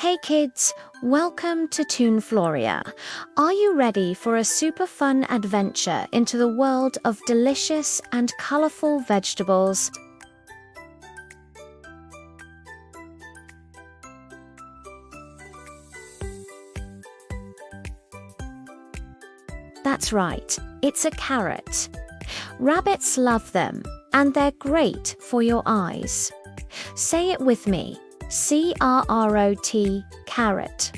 Hey kids, welcome to Toon Floria. Are you ready for a super fun adventure into the world of delicious and colorful vegetables? That's right, it's a carrot. Rabbits love them, and they're great for your eyes. Say it with me. C-R-R-O-T, carrot.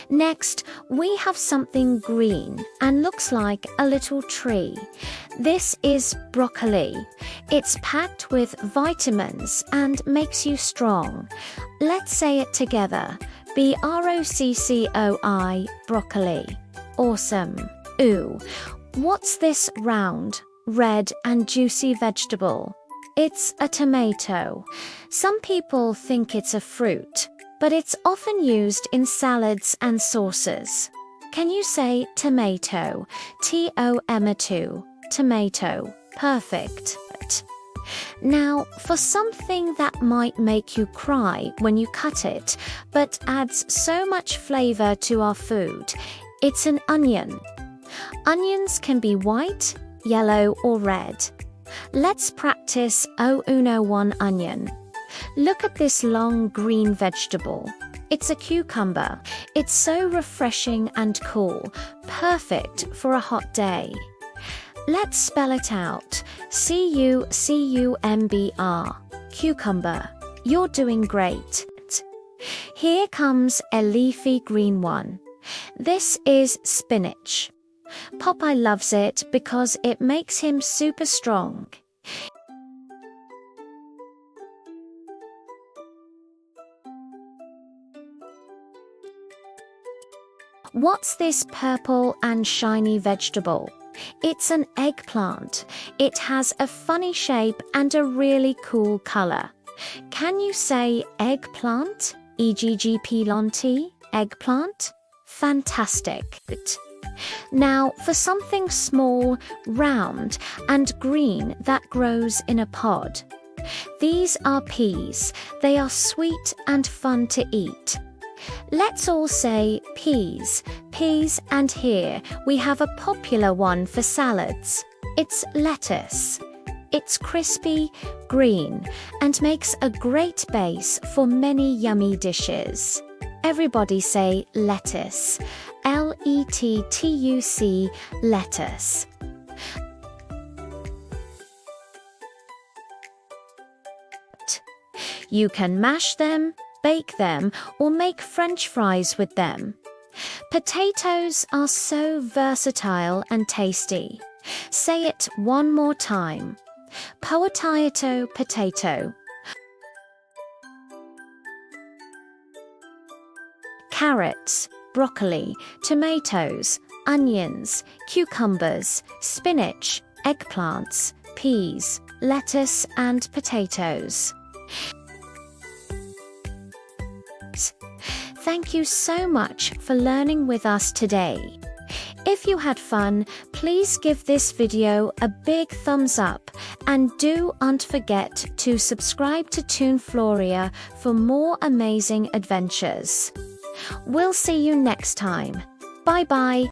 Next, we have something green and looks like a little tree. This is broccoli. It's packed with vitamins and makes you strong. Let's say it together. B-R-O-C-C-O-I, broccoli. Awesome. Ooh, what's this round, red and juicy vegetable? It's a tomato. Some people think it's a fruit, but it's often used in salads and sauces. Can you say tomato? T-O-M-A-T-O, tomato. Perfect. Now, for something that might make you cry when you cut it, but adds so much flavor to our food, it's an onion. Onions can be white, yellow, or red. Let's practice one onion. Look at this long green vegetable. It's a cucumber. It's so refreshing and cool, perfect for a hot day. Let's spell it out. C-U-C-U-M-B-R, cucumber. You're doing great. Here comes a leafy green one. This is spinach. Popeye loves it because it makes him super strong. What's this purple and shiny vegetable? It's an eggplant. It has a funny shape and a really cool color. Can you say eggplant? E-G-G-P-L-A-N-T, eggplant? Fantastic. Now for something small, round, and green that grows in a pod. These are peas. They are sweet and fun to eat. Let's all say peas, and here we have a popular one for salads. It's lettuce. It's crispy, green, and makes a great base for many yummy dishes. Everybody say lettuce. L-E-T-T-U-C, lettuce. You can mash them, bake them, or make French fries with them. Potatoes are so versatile and tasty. Say it one more time. Potato, potato. Carrots, broccoli, tomatoes, onions, cucumbers, spinach, eggplants, peas, lettuce, and potatoes. Thank you so much for learning with us today. If you had fun, please give this video a big thumbs up and don't forget to subscribe to Toon Floria for more amazing adventures. We'll see you next time. Bye-bye.